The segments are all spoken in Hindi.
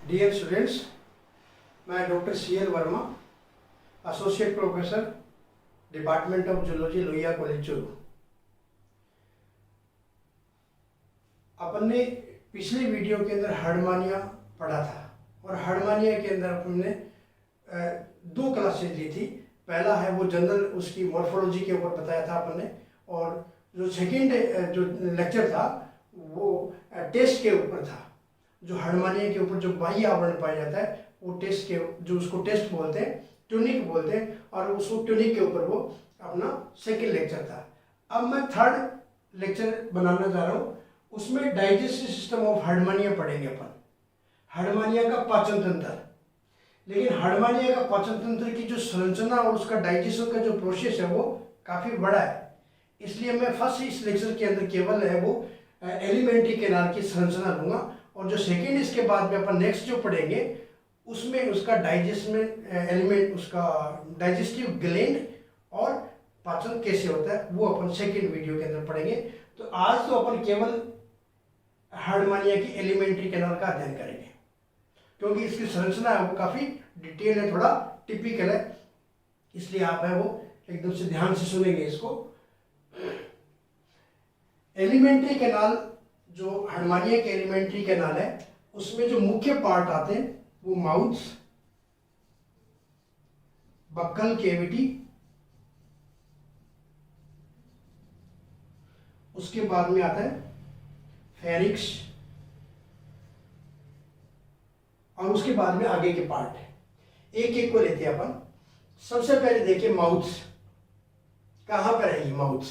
डियर स्टूडेंट्स, मैं doctor CL Verma, associate professor, department of zoology, Lohia college Churu. अपन ने पिछले वीडियो के अंदर हार्डमानिया पढ़ा था और हार्डमानिया के अंदर अपन ने दो क्लासेज ली थी। पहला है वो जनरल उसकी मॉर्फोलॉजी के ऊपर बताया था अपन ने, और जो सेकेंड जो लेक्चर था वो टेस्ट के ऊपर था। जो हार्डमानिया के ऊपर जो बाह्य आवरण पाया जाता है वो टेस्ट के, जो उसको टेस्ट बोलते हैं, ट्यूनिक बोलते हैं, और उसको ट्यूनिक के ऊपर वो अपना सेकेंड लेक्चर था। अब मैं थर्ड लेक्चर बनाना जा रहा हूँ, उसमें डाइजेस्टिव सिस्टम ऑफ हार्डमानिया पढ़ेंगे अपन, हार्डमानिया का पाचन तंत्र। लेकिन हार्डमानिया का पाचन तंत्र की जो संरचना और उसका डाइजेशन का जो प्रोसेस है वो काफ़ी बड़ा है, इसलिए मैं फर्स्ट इस लेक्चर के अंदर केवल है वो एलिमेंट्री कैनाल की संरचना लूँगा, और जो सेकेंड इसके बाद में अपन नेक्स्ट जो पढ़ेंगे उसमें उसका डाइजेस्टमेंट एलिमेंट, उसका डाइजेस्टिव ग्लैंड और पाचन कैसे होता है वो अपन सेकेंड वीडियो के अंदर पढ़ेंगे। तो आज तो अपन केवल हार्डमानिया की एलिमेंट्री कैनाल का अध्ययन करेंगे, क्योंकि इसकी संरचना है वो काफ़ी डिटेल है, थोड़ा टिपिकल है, इसलिए आप है वो एकदम से ध्यान से सुनेंगे इसको। एलिमेंट्री कैनाल, जो हार्डमानिया के एलिमेंट्री कैनाल है उसमें जो मुख्य पार्ट आते हैं वो माउथ, बक्कल कैविटी, उसके बाद में आता है फेरिक्स, और उसके बाद में आगे के पार्ट है। एक एक को लेते हैं अपन। सबसे पहले देखिए माउथ, कहां पर है ये माउथ।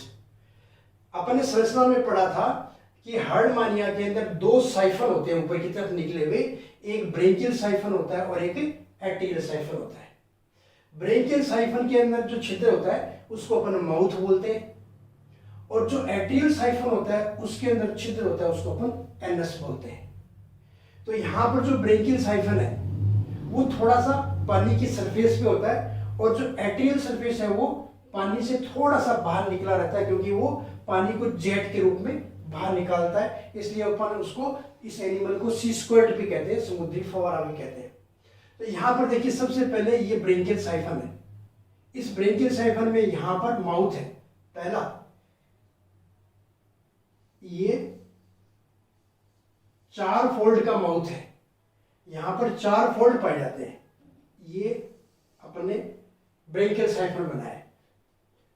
अपन ने संरचना में पढ़ा था कि हार्डमानिया के अंदर दो साइफन होते हैं ऊपर की तरफ निकले हुए, एक ब्रेंकियल साइफन होता है और एक एट्रियल साइफन होता है। ब्रेंकियल साइफन के अंदर जो छिद्र होता है उसको अपन माउथ बोलते हैं, और जो एट्रियल साइफन होता है उसके अंदर छिद्र होता है उसको अपन एनस बोलते हैं। तो यहाँ पर जो ब्रेंकियल साइफन है वो थोड़ा सा पानी की सरफेस पे होता है, और जो एट्रियल सरफेस है वो पानी से थोड़ा सा बाहर निकला रहता है, क्योंकि वो पानी को जेट के रूप में बाहर निकालता है, इसलिए अपन उसको, इस एनिमल को सी स्क्वायर्ड भी कहते हैं, समुद्री फव्वारा भी कहते हैं। तो यहाँ पर देखिए सबसे पहले ये ब्रेंकियल साइफन है। इस ब्रेंकियल साइफन में यहाँ पर माउथ है पहला, ये 4 फोल्ड का माउथ है, यहाँ पर 4 फोल्ड पाए जाते हैं। ये अपने ब्रेंकियल साइफन बनाया है,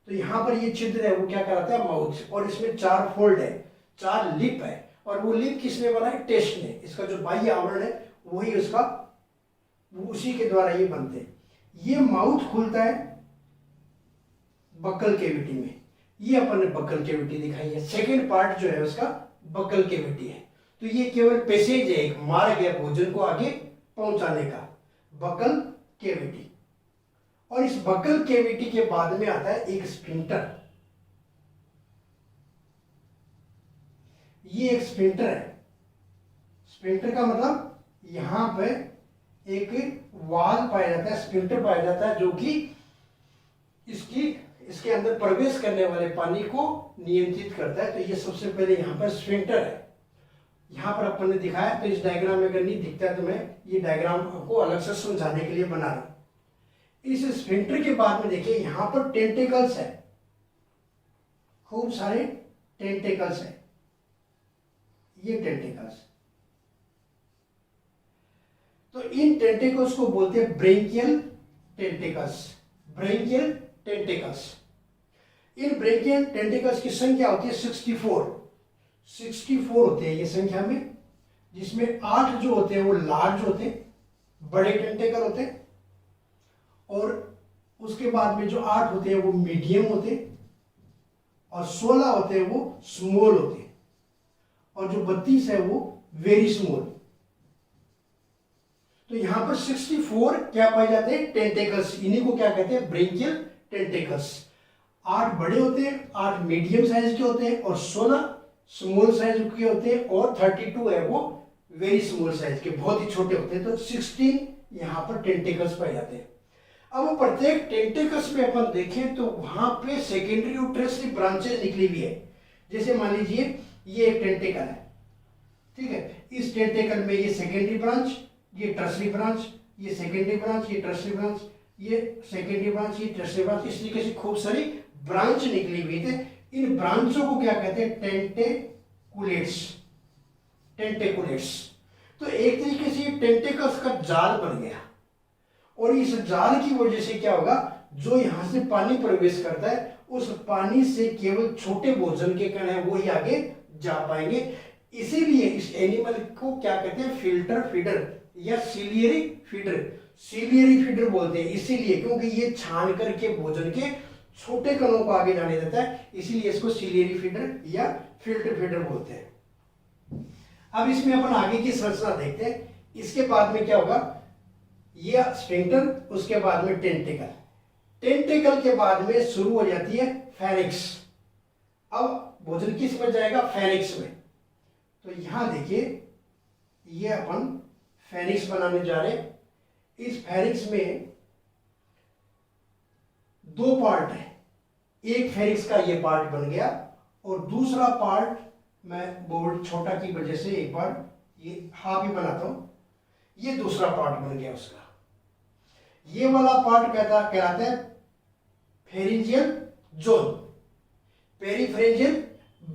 तो यहाँ पर ये छिद्र है वो क्या कराता है माउथ, और इसमें 4 फोल्ड है, 4 लिप है, और वो लिप किसने बनाया, टेस्ट ने। इसका जो बाह्य आवरण है वही उसका, उसी के द्वारा ये बनते हैं। ये माउथ खुलता है बक्कल कैविटी में, ये अपन ने बक्कल कैविटी दिखाई है। सेकेंड पार्ट जो है उसका बक्कल कैविटी है। तो ये केवल पैसेज है, एक मार्ग है भोजन को आगे पहुंचाने का, बक्कल कैविटी। और इस बक्कल कैविटी के बाद में आता है एक स्फिंक्टर। ये एक स्फिंक्टर है। स्फिंक्टर का मतलब यहां पे एक वाल पाया जाता है, स्फिंक्टर पाया जाता है, जो कि इसके अंदर प्रवेश करने वाले पानी को नियंत्रित करता है। तो ये सबसे पहले यहाँ पर स्फिंक्टर है। यहाँ पर अपन ने दिखाया, तो इस डायग्राम में अगर नहीं दिखता है तो मैं ये डायग्राम को अलग से समझाने के लिए बना रहा हूं। इस स्फिंक्टर के बाद में देखिए यहाँ पर टेंटेकल्स है, खूब सारे टेंटेकल्स है, ये टेंटेकल्स। तो इन टेंटेकल्स को बोलते हैं ब्रेंकियल टेंटेकल्स, ब्रेंकियल टेंटेकल्स। इन ब्रेंकियल टेंटेकल्स की संख्या होती है 64 होते हैं ये संख्या में, जिसमें 8 जो होते हैं वो लार्ज होते हैं, बड़े टेंटेकल होते हैं, और उसके बाद में जो 8 होते हैं वो मीडियम होते हैं, और 16 होते हैं वो स्मॉल होते हैं, और जो 32 है वो वेरी स्मॉल। तो यहां पर 64 क्या पाए जाते हैं, टेंटेकल्स। इन्हीं को क्या कहते हैं, ब्रेंकियल टेंटेकल्स। 8 बड़े होते हैं, 8 मीडियम साइज के होते हैं, और 16 स्मॉल साइज के होते हैं, और 32 है वो वेरी स्मॉल साइज के, बहुत ही छोटे होते हैं। तो 16 यहां पर टेंटेकल्स पाए जाते हैं। अब प्रत्येक टेंटेकल्स में अपन देखें तो वहां पे सेकेंडरी और टर्शियरी ब्रांचेज निकली हुई है। जैसे मान लीजिए ये एक टेंटेकल है, ठीक है, इस टेंटेकल में ये सेकेंडरी ब्रांच, ये टर्सरी ब्रांच, ये सेकेंडरी ब्रांच, ये टर्सरी ब्रांच, ये सेकेंडरी ब्रांच, ये टर्सरी ब्रांच, इस तरीके से खूब सारी ब्रांच निकली हुई थे। इन ब्रांचों को क्या कहते हैं? टेंटेकुलेट्स। टेंटेकुलेट्स। तो एक तरीके से टेंटेकल्स का जाल बन गया, और इस जाल की वजह से क्या होगा, जो यहां से पानी प्रवेश करता है उस पानी से केवल छोटे भोजन के कण हैं वो ही आगे जा पाएंगे। इसीलिए इस एनिमल को क्या कहते हैं? फिल्टर फीडर या सीलियरी फीडर। सीलियरी फीडर बोलते हैं इसीलिए क्योंकि ये छान करके भोजन के छोटे कणों को आगे जाने देता है, इसीलिए इसको सीलियरी फीडर या फिल्टर फीडर बोलते हैं। अब इसमें अपन आगे की संरचना देखते हैं। इसके बाद में क्या होगा? ये स्फिंक्टर, उसके बाद में टेंटिकल। टेंटिकल के बाद में शुरू हो जाती है फेरिक्स। अब भोजन किस में जाएगा? फेरिक्स में। तो यहां देखिए, ये अपन फेरिक्स बनाने जा रहे हैं। इस फेरिक्स में दो पार्ट है। एक फेरिक्स का ये पार्ट बन गया, और दूसरा पार्ट मैं बोर्ड छोटा की वजह से एक बार ये हाफ ही बनाता हूं। ये दूसरा पार्ट बन गया उसका। ये वाला पार्ट कहलाता है फेरिंजियल जोन, पेरीफ्रेंजियल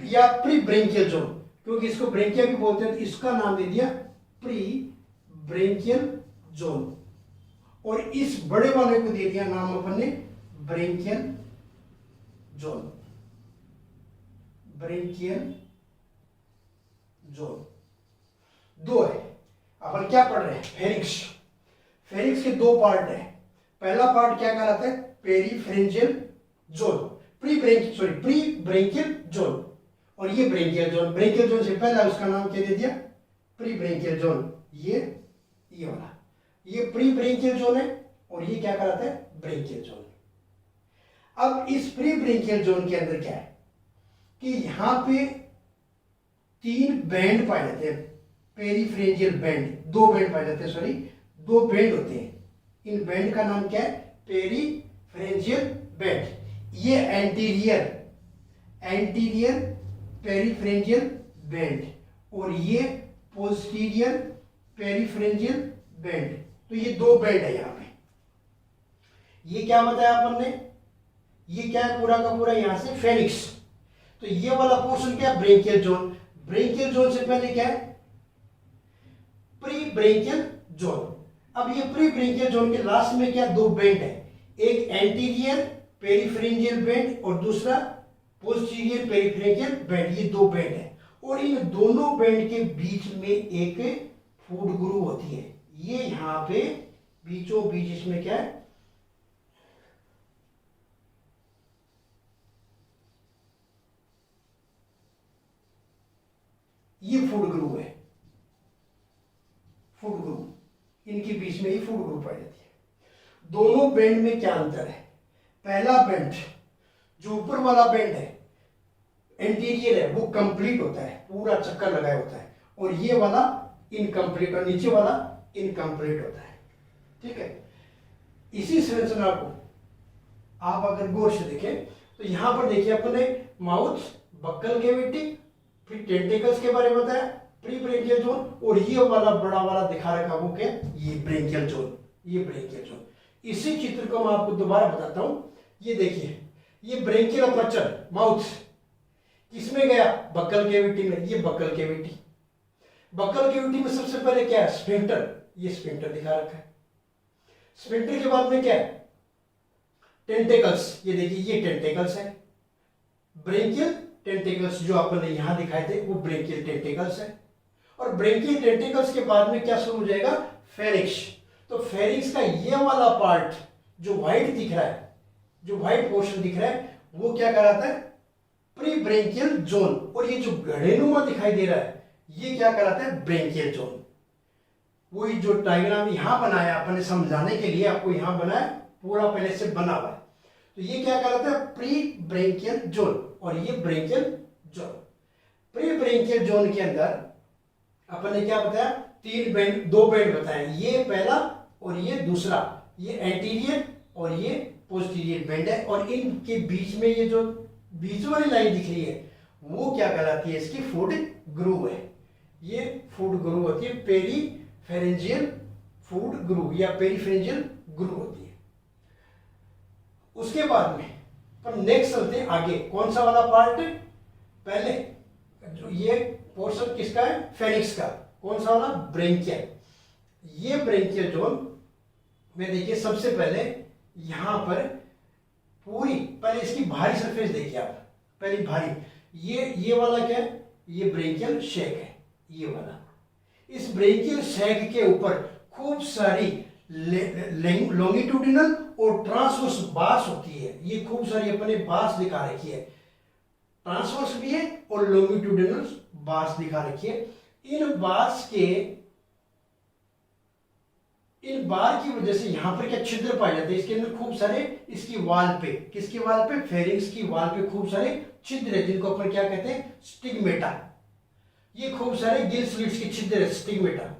या प्री ब्रेंकियल जोन, क्योंकि इसको ब्रेंकिया भी बोलते हैं तो इसका नाम दे दिया प्री ब्रेंकियल जोन। और इस बड़े वाले को दे दिया नाम अपन ने ब्रेंकियल जोन। ब्रेंकियल जोन दो है। अपन क्या पढ़ रहे हैं? फेरिक्स। फेरिक्स के दो पार्ट है। पहला पार्ट क्या कहलाता है? पेरीफ्रेंजियल जोन, प्री ब्रेंकियल जोन, और ये ब्रेंकियल जोन। ब्रेंकियल जोन से पहला उसका नाम क्या दे दिया? Pre branchial zone. ये वाला ये प्री ब्रेंकियल जोन है, और ये क्या कहलाता है? Branchial zone. अब इस प्री ब्रेंकियल जोन के अंदर क्या है कि यहां पे तीन बैंड पाए जाते हैं। पेरीफ्रेंजियल बैंड, दो बैंड पाए जाते हैं, सॉरी दो बैंड होते हैं। इन बैंड का नाम क्या है? पेरीफ्रेंजियल बैंड। ये एंटीरियर पेरीफ्रेंजियल बैंड, और ये पोस्टीरियर पेरीफ्रेंजियल बैंड। तो ये दो बैंड है यहां पे। ये क्या बताया अपन ने? ये क्या है? पूरा का पूरा यहां से फेरिक्स। तो ये वाला पोर्शन क्या है? Branchial zone. ब्रेंकियल जोन से पहले क्या है? Pre branchial zone. अब ये प्री ब्रेंकियल जोन के लास्ट में क्या? दो बैंड है। एक एंटीरियर पेरीफ्रेंजियल बैंड और दूसरा पोस्टीरियर पेरीफ्रेंजियल बैंड। ये दो बैंड है, और इन दोनों बैंड के बीच में एक फूड ग्रूव होती है। ये यहां पे बीचों बीच इसमें क्या है? ये फूड ग्रूव है। फूड ग्रूव, इनके बीच में ही फूड ग्रूव पाई जाती है। दोनों बैंड में क्या अंतर है? पहला बैंड, जो ऊपर वाला बैंड है एंटीरियर है, वो कंप्लीट होता है, पूरा चक्कर लगाया होता है, और ये वाला इनकम्प्लीट, और नीचे वाला इनकम्प्लीट होता है। ठीक है। इसी संरचना को आप अगर गौर से देखें तो यहां पर देखिए अपने माउथ, बक्कल कैविटी, फिर टेंटिकल्स के बारे में बताया, प्री ब्रेंकियल जोन, और ये वाला बड़ा वाला दिखा रखा वो क्या? ये ब्रेंकियल जोन। ये ब्रेंकियल जोन। इसी चित्र को मैं आपको दोबारा बताता हूं। ये देखिए, ये ब्रेंकियल अपर्चर माउथ किसमें गया? बक्कल कैविटी में। ये बक्कल कैविटी। बक्कल कैविटी में सबसे पहले क्या है? स्फिंक्टर। ये स्फिंक्टर दिखा रखा है। स्फिंक्टर के बाद में क्या है? टेंटिकल्स। ये देखिए, ये टेंटिकल्स है। ब्रेंकियल टेंटिकल्स जो आपने यहां दिखाए थे वो ब्रेंकियल टेंटिकल्स है। और ब्रेंकियल टेंटिकल्स के बाद में क्या शुरू हो जाएगा? फेरिक्स। तो फेरिक्स का ये वाला पार्ट जो व्हाइट दिख रहा है, जो व्हाइट पोर्शन दिख रहा है, वो क्या कहलाता है? Pre branchial zone. और ये जो घड़ेनुमा दिखाई दे रहा है, ये क्या कहलाता है? Branchial zone. वही जो डायग्राम यहां बनाया अपने समझाने के लिए, आपको यहां बनाया, पूरा पहले से बना हुआ है। तो ये क्या कहलाता है? प्री ब्रेंकियल जोन, और ये branchial zone. Pre branchial zone के अंदर अपन ने क्या बताया? तीन बैंड, दो बैंड बताए। ये पहला और ये दूसरा, ये एंटीरियर और ये पोस्टीरियर बैंड है, और इनके बीच में ये जो बीच वाली लाइन दिख रही है वो क्या कहलाती है? इसकी फूड ग्रूव है। ये फूड ग्रूव होती है, पेरीफेरेंजियल फूड ग्रूव या पेरिफेरेंजियल ग्रूव होती है। उसके बाद में पर नेक्स्ट चलते हैं आगे, कौन सा वाला पार्ट? पहले जो ये पोर्शन किसका है? फेरिक्स का। कौन सा वाला? ब्रेंकियल। ये ब्रेंकियल जोन में देखिए सबसे पहले यहां पर पूरी, पहले इसकी भारी सरफेस देखिए आप, पहली भारी, ये वाला क्या है? ये ब्रेंकियल शैक है, ये वाला। इस ब्रेंकियल शैक के ऊपर खूब सारी लॉन्गिट्यूडिनल और ट्रांसवर्स बार्स होती है। ये खूब सारी अपने बार्स दिखा रखी है, ट्रांसवर्स भी है और लॉन्गिट्यूडिनल बार्स दिखा रखी है। इन बार की वजह से यहां पर क्या छिद्र पाए जाते हैं, इसके अंदर खूब सारे, इसकी वाल पे, किसकी वाल पे? फेरिंक्स की वाल पे खूब सारे छिद्र है, जिनको अपन क्या कहते हैं? स्टिग्मेटा। ये खूब सारे गिल स्लिट्स के छिद्र है, स्टिग्मेटा।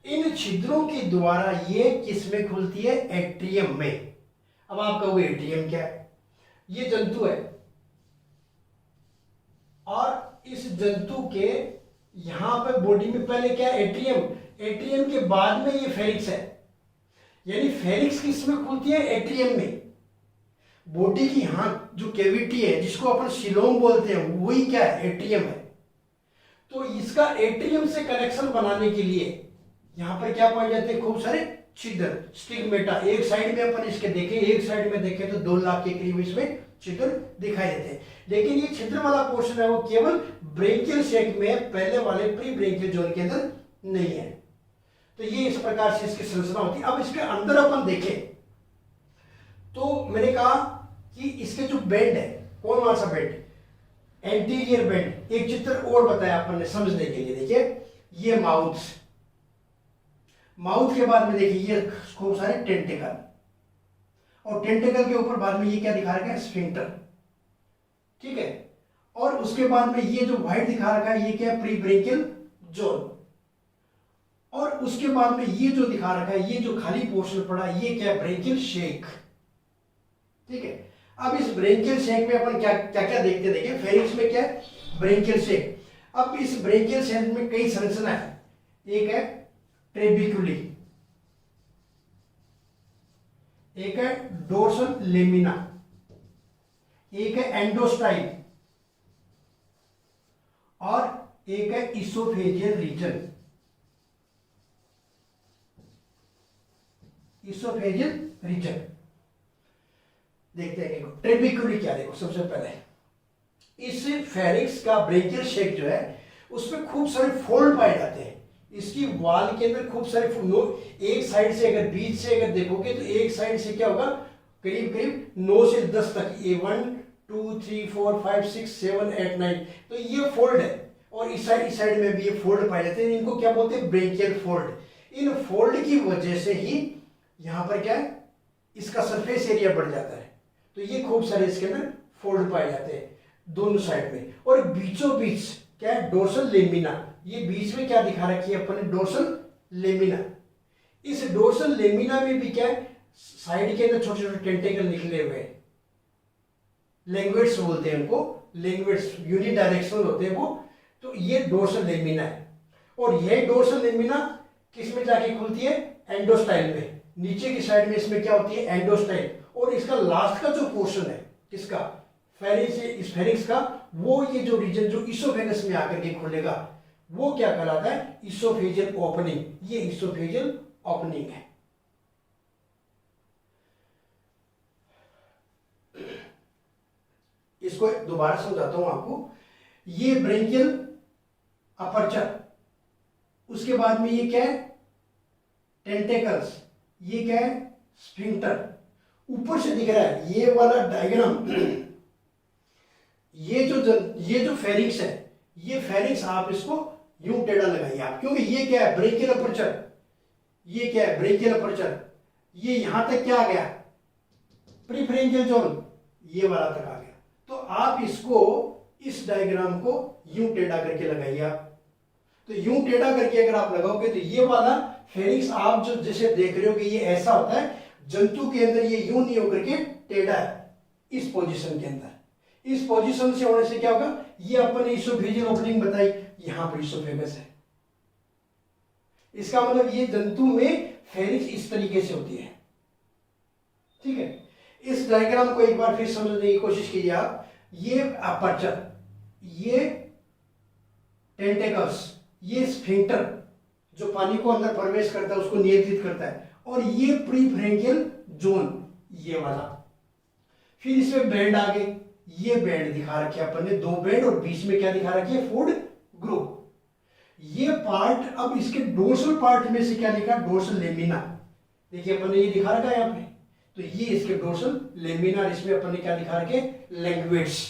इन छिद्रों के द्वारा ये किस में खुलती है? एट्रियम में। अब आप कहोगे एट्रियम क्या है? ये जंतु है और इस जंतु के यहां पर बॉडी में पहले क्या? एट्रियम। एट्रियम के बाद में ये फेरिक्स है, यानी फेरिक्स किस में खुलती है? एट्रियम में। बॉडी की यहां जो कैविटी है, जिसको अपन सिलोम बोलते हैं, वही क्या है? एट्रियम है। तो इसका एट्रियम से कनेक्शन बनाने के लिए यहां पर क्या पाए जाते हैं? खूब सारे छिद्र, स्टिग्मेटा। एक साइड में अपन इसके देखें, एक साइड में देखें तो 2 लाख के करीब इसमें छिद्र दिखाई देते हैं। लेकिन ये छिद्र वाला पोर्शन है वो केवल ब्रेंकियल शैक में, पहले वाले प्री ब्रेंकियल जोन के अंदर नहीं है। तो ये इस प्रकार से इसकी संरचना होती है। अब इसके अंदर अपन देखें तो मैंने कहा कि इसके जो बेंड है, कौन सा बेंड? Anterior bend. एक चित्र और बताया अपन ने समझने के लिए, देखिए ये माउथ के बाद में देखिए ये खूब सारे टेंटिकल, और टेंटिकल के ऊपर बाद में ये क्या दिखा रखा है? स्फिंक्टर। ठीक है। और उसके बाद में ये जो व्हाइट दिखा रखा है, ये क्या है? Pre branchial zone. और उसके बाद में ये जो दिखा रखा है, ये जो खाली पोर्शन पड़ा, ये क्या है? ब्रेंकियल शैक। ठीक है। अब इस ब्रेंकियल शैक में अपन क्या क्या देखते हैं? देखिए फेरिक्स में क्या है? ब्रेंकियल शैक। अब इस ब्रेंकियल शैक में कई संरचना है। एक है ट्रेबिक्युली, एक है डोर्सल लेमिना, एक है एंडोस्टाइल और एक है इसोफेजियल रीजन। इसोफेजियल रीजन देखते हैं। ट्रेबिक्युली क्या? देखो सबसे पहले इस फेरिक्स का ब्रेंकियल शैक जो है उसमें खूब सारे फोल्ड पाए जाते हैं। इसकी वाल के अंदर खूब सारे एक साइड से अगर बीच से अगर देखोगे तो एक साइड से क्या होगा? करीब करीब 9 से 10 तक, ये 1 2 3 4 5 6 7 8 9, तो ये फोल्ड है। और इस साइड में भी ये फोल्ड पाए जाते हैं। इनको क्या बोलते हैं? Branchial fold. इन फोल्ड की वजह से ही यहां पर क्या है? इसका सरफेस एरिया बढ़ जाता है। तो ये खूब सारे इसके अंदर फोल्ड पाए जाते हैं दोनों साइड में। और बीचों बीच क्या है? Dorsal lamina. ये बीच में क्या दिखा रखी है अपन ने? Dorsal lamina. इस डोर्सल लेमिना में भी क्या है? साइड के अंदर छोटे छोटे टेंटेकल निकले हुए हैं, लैंग्वेट्स बोलते हैं उनको, लैंग्वेट्स यूनिडायरेक्शनल होते हैं वो। तो ये डोर्सल लेमिना है। और यह डोर्सल लेमिना किस में जाके खुलती है? एंडोस्टाइल में। नीचे की साइड में इसमें क्या होती है? एंडोस्टाइल। और इसका लास्ट का जो पोर्शन है किसका? फेरिक्स का, वो ये जो रीजन जो इसोफेगस में आकर के खुलेगा वो क्या कहलाता है? Oesophageal opening. ये इसोफेजियल ओपनिंग है। इसको दोबारा समझाता हूं आपको। ये ब्रेंकियल अपर्चर, उसके बाद में ये क्या है? टेंटेकल्स, ये क्या है? स्फिंक्टर। ऊपर से दिख रहा है ये वाला डायग्राम, ये जो फेरिक्स है, ये फेरिक्स आप इसको यूं टेढ़ा लगाइए आप, क्योंकि ये क्या है? Branchial aperture. ये क्या है? Branchial aperture. ये यहां तक क्या आ गया? प्रीफ्रेंजियल जोन, ये वाला तक आ गया। तो आप इसको, इस डायग्राम को यूं टेढ़ा करके लगाइए आप। तो यूं टेढ़ा करके अगर आप लगाओगे तो ये वाला फेरिक्स आप जो जैसे देख रहे हो कि ये ऐसा होता है, जंतु के अंदर ये यूं नहीं होकर के टेढ़ा है इस पोजीशन के अंदर। इस पोजीशन से होने से क्या होगा? ये अपन ने इसोफेजियल ओपनिंग बताई, यहां पर इसोफेगस है। इसका मतलब ये जंतु में फेरिक्स इस तरीके से होती है। ठीक है, इस डायग्राम को एक बार फिर समझने की कोशिश कीजिए आप। ये अपर्चर, ये टेंटेकल्स, ये स्फिंक्टर जो पानी को अंदर प्रवेश करता है उसको नियंत्रित करता है, और ये प्रीफ्रेंकियल जोन ये वाला। फिर इसमें बैंड आ गए, ये बैंड दिखा रखे अपन ने, 2 बैंड, और बीच में क्या दिखा रखी है, फूड ग्रुप। ये पार्ट, अब इसके डोर्सल पार्ट में से क्या लिखा, डोर्सल लेमिना, देखिए अपन ने ये दिखा रखा है यहाँ पे, तो ये इसके डोर्सल लेमिना, इसमें अपन ने क्या दिखा रखे, लैंग्वेट्स।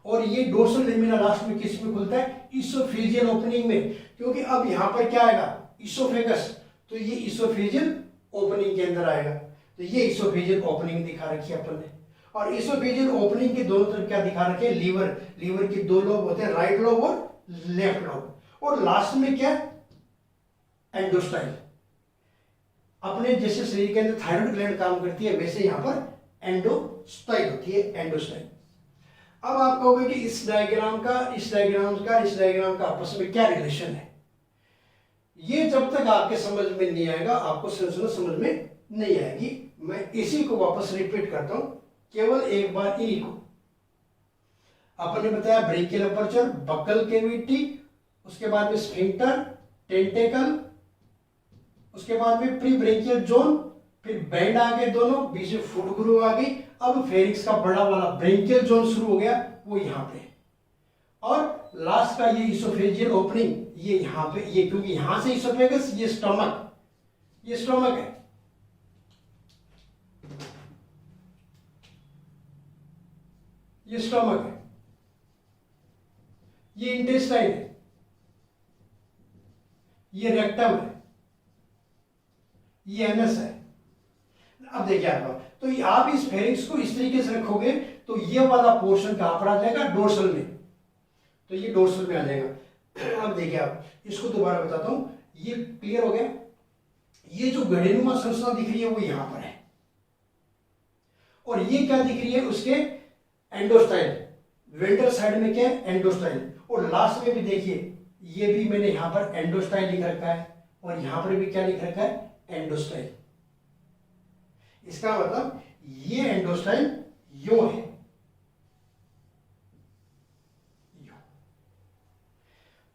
और ये डोर्सल लेमिना लास्ट में किस में खुलता है, इसोफेजियल ओपनिंग में, क्योंकि अब यहाँ पर क्या आएगा, इसोफेगस, तो ये इसोफेजियल ओपनिंग के अंदर आएगा। तो ये इसोफेजियल ओपनिंग दिखा रखी है अपन ने। और इसोफेजियल ओपनिंग के दोनों तरफ क्या दिखा रखे, लीवर, लीवर के 2 लोब होते हैं, राइट लोब और लेफ्ट लोब। और लास्ट में क्या, एंडोस्टाइल। अपने जैसे शरीर के अंदर थायराइड ग्लैंड काम करती है, वैसे यहां पर एंडोस्टाइल होती है, एंडोस्टाइल। अब आप कहोगे कि इस डायग्राम का आपस में क्या रिलेशन है। ये जब तक आपके समझ में नहीं आएगा, आपको संरचना समझ में नहीं आएगी। मैं इसी को वापस रिपीट करता हूं, केवल एक बार इन्हीं को। अपन ने बताया ब्रेकियल अपर्चर, बक्कल कैविटी, उसके बाद में स्फिंक्टर, टेंटेकल, उसके बाद में प्री ब्रेकियल जोन, फिर बैंड आ गए दोनों, बीच में फूड ग्रुप आ गई। अब फेरिक्स का बड़ा वाला ब्रेकियल जोन शुरू हो गया, वो यहां पे, और लास्ट का ये इसोफेजियल ओपनिंग ये यहां पे, ये क्योंकि यहां से इसोफेगस, ये स्टमक, ये स्टमक है, ये स्टमक है, ये इंटेस्टाइन है, ये रेक्टम है, ये एनस है। अब देखिए आप, तो आप इस फेरिक्स को इस तरीके से रखोगे तो ये वाला पोर्शन कहां पर आ जाएगा, डोर्सल में, तो ये डोर्सल में आ जाएगा। अब देखिए आप, इसको दोबारा बताता हूं, ये क्लियर हो गया। ये जो गड़ेनुमा संरचना दिख रही है वो यहां पर है, और ये क्या दिख रही है, उसके एंडोस्टाइल, वेंट्रल साइड में क्या है, एंडोस्टाइल, और लास्ट में भी देखिए ये भी मैंने यहां पर एंडोस्टाइल लिख रखा है, और यहां पर भी क्या लिख रखा है, एंडोस्टाइल। इसका मतलब ये एंडोस्टाइल यो है, यो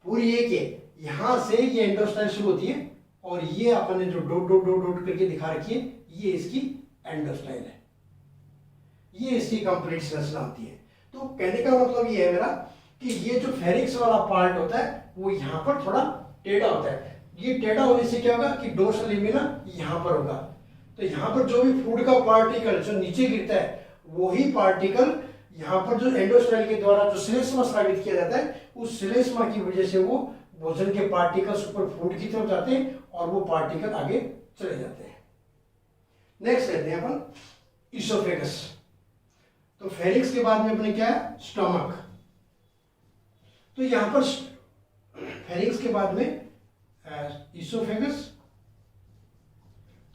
पूरी एक है, यहां से ये एंडोस्टाइल शुरू होती है, और ये अपन ने जो डॉट डॉट डॉट डॉट करके दिखा रखी है, ये इसकी एंडोस्टाइल है, ये इसकी कंप्लीट संरचना होती है। तो कहने का मतलब ये है मेरा कि ये जो फेरिक्स वाला पार्ट होता है वो यहां पर थोड़ा टेढ़ा होता है। ये टेढ़ा होने से क्या होगा कि डोर्सल लेमिना यहां पर होगा, तो यहां पर जो भी फूड का पार्टिकल जो नीचे गिरता है, वही पार्टिकल यहां पर जो एंडोस्टाइल के द्वारा जो श्लेष्मा स्रावित किया जाता है, उस श्लेष्मा की वजह से वो भोजन के पार्टिकल्स ऊपर फूड की तरफ जाते हैं, और वो पार्टिकल आगे चले जाते हैं। नेक्स्ट लेते हैं अपन इसोफेगस। तो फेरिक्स के बाद में अपने क्या है, स्टमक। तो यहां पर फेरिक्स के बाद में इसोफेगस।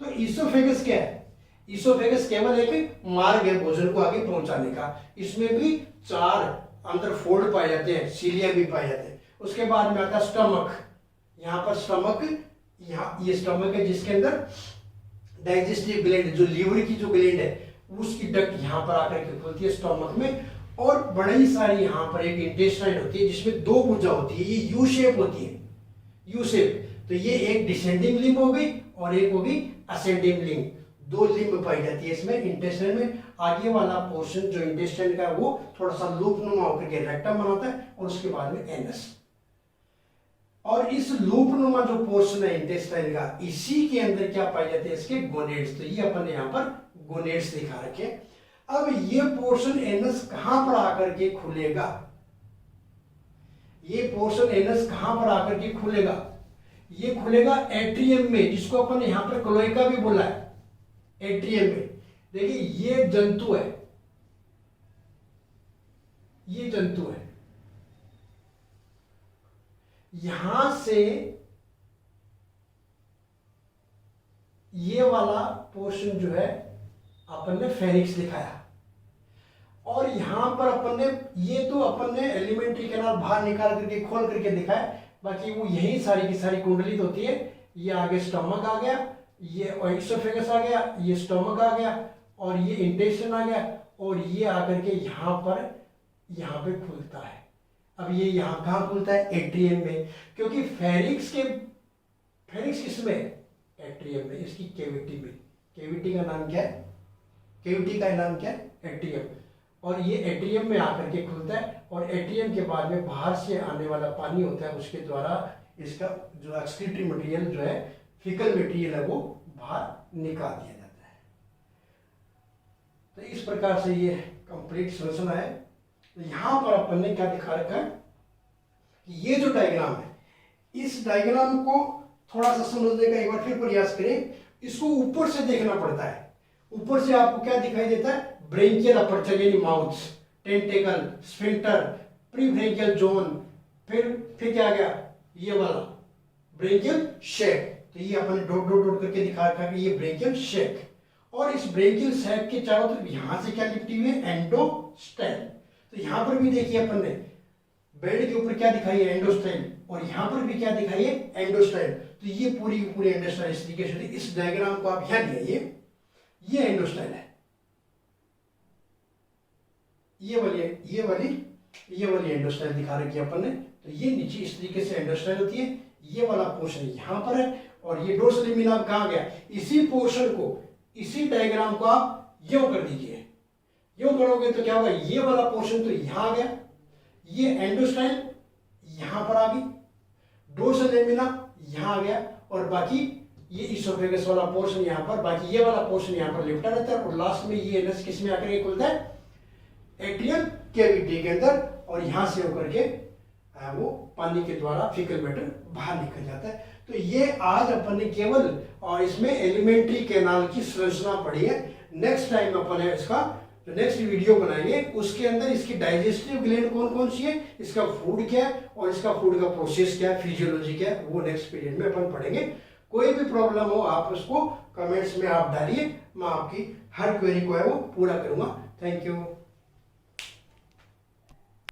तो इसोफेगस क्या है, इसोफेगस केवल एक मार्ग है भोजन को आगे पहुंचाने का। इसमें भी 4 अंदर फोल्ड पाए जाते हैं, सीलिया भी पाए जाते हैं। उसके बाद में आता है स्टमक। यहाँ पर स्टमक, यहाँ ये स्टमक है जिसके अंदर डाइजेस्टिव ग्लैंड, जो लीवर की जो ग्लैंड है, उसकी डक्ट यहाँ पर आकर के खुलती है स्टमक में, और बड़ी सारी यहाँ पर एक इंटेस्टाइन होती है जिसमें 2 भुजा होती है, ये यू शेप होती है, यू शेप। तो ये एक डिसेंडिंग लिम्ब हो गई और एक होगी असेंडिंग लिम्ब, 2 लिम्ब पाई जाती है इसमें इंटेस्टाइन में। आगे वाला पोर्शन जो इंटेस्टाइन का है वो थोड़ा सा लूप नुमा होकर के रेक्टम बनाता है, और उसके बाद में एनस। और इस लूप नुमा जो पोर्शन है इंटेस्टाइन का, इसी के अंदर क्या पाई जाती है, इसके गोनेड्स। तो ये अपन ने यहाँ पर गोनेड्स दिखा रखे। अब ये पोर्शन एनस कहां पर आकर के खुलेगा, ये पोर्शन एनस कहां पर आकर के खुलेगा, ये खुलेगा एट्रियम में, जिसको अपन यहां पर क्लोएका भी बोला है, एट्रियम में। देखिए ये जंतु है, ये जंतु है, यहां से ये वाला पोर्शन जो है अपन ने फेरिक्स दिखाया, और यहां पर अपन ने ये तो अपन ने एलिमेंट्री कैनाल बाहर निकाल करके खोल करके दिखाया, बाकी वो यही सारी की सारी कुंडलित होती है। ये आगे स्टमक आ गया, ये इसोफेगस आ गया, ये स्टमक आ गया, और ये इंटेस्टाइन आ गया, और ये आकर के यहाँ पे खुलता है। अब ये यहाँ कहाँ खुलता है? एट्रियम में, क्योंकि फेरिक्स किसमें? एट्रियम में, इसकी कैविटी में। कैविटी का नाम क्या है? कैविटी का नाम क्या है? एट्रियम। और ये एट्रियम में आकर के खुलता है, और एट्रियम के बाद में बाहर से आने वाला पानी होता है, उसके द्वारा इसका जो एक्सक्रीटरी मटेरियल जो है, फीकल मटेरियल है, वो बाहर निकाल दिया जाता है। तो इस प्रकार से ये कंप्लीट संरचना है। तो यहाँ पर अपन ने क्या दिखा रखा है? ये जो डायग्राम है, इस डायग्राम को थोड़ा सा समझने का एक बार फिर प्रयास करें। इसको ऊपर से देखना पड़ता है। ऊपर से आपको क्या दिखाई देता है? ब्रेंकियल अपर्चर यानी माउथ, टेंटेकल, स्फिंक्टर, प्रीफ्रेंकियल जोन, फिर क्या आ गया? ये वाला ब्रेंकियल शेक। तो ये अपन डॉट डॉट डॉट करके दिखा रखा है कि ये ब्रेंकियल शेक। और इस ब्रेंकियल शेक के चारों तरफ यहां से क्या लिपटी हुई है? एंडोस्टेल। तो यहां पर भी देखिए अपन ने बेड के ऊपर क्या दिखाई है? एंडोस्टेल। और यहां पर भी क्या दिखाई है? एंडोस्टेल। तो ये पूरी एंडोस्टेल इस तरीके से। इस डायग्राम को आप यहां लिया, ये एंडोस्टेल है, ये वाली एंडोस्टेल दिखा रखी है अपन ने। तो ये नीचे इस तरीके से एंडोस्टेल होती है। ये वाला पोर्शन यहां पर है, और ये डोर्सल लेमिना कहां गया? इसी पोर्शन को, इसी डायग्राम को आप यूं कर दीजिए। यूं करोगे तो क्या होगा? ये वाला पोर्शन तो यहां आ गया, ये एंडोस्टेल यहां पर आ गई, डोर्सल लेमिना यहां आ गया, और बाकी ये इसोफेगस वाला पोर्शन यहां पर, बाकी ये वाला पोर्शन यहां पर लिपटा रहता है। और लास्ट में ये एनस किस में आकर के खुलता है? एट्रियल कैविटी के अंदर। और यहां से होकर के वो पानी के द्वारा फीकल मैटर बाहर निकल जाता है। तो ये आज अपन ने केवल और इसमें एलिमेंट्री कैनाल की संरचना पढ़ी है। नेक्स्ट टाइम अपन इसका जो नेक्स्ट वीडियो बनाएंगे, उसके अंदर इसकी डाइजेस्टिव ग्लैंड कौन कौन सी है, इसका फूड क्या है, और इसका फूड का प्रोसेस क्या है, फिजियोलॉजी क्या है, वो नेक्स्ट पीरियड में अपन पढ़ेंगे। कोई भी प्रॉब्लम हो आप उसको कमेंट्स में आप डालिए, मैं आपकी हर क्वेरी को है वो पूरा करूंगा। Thank you.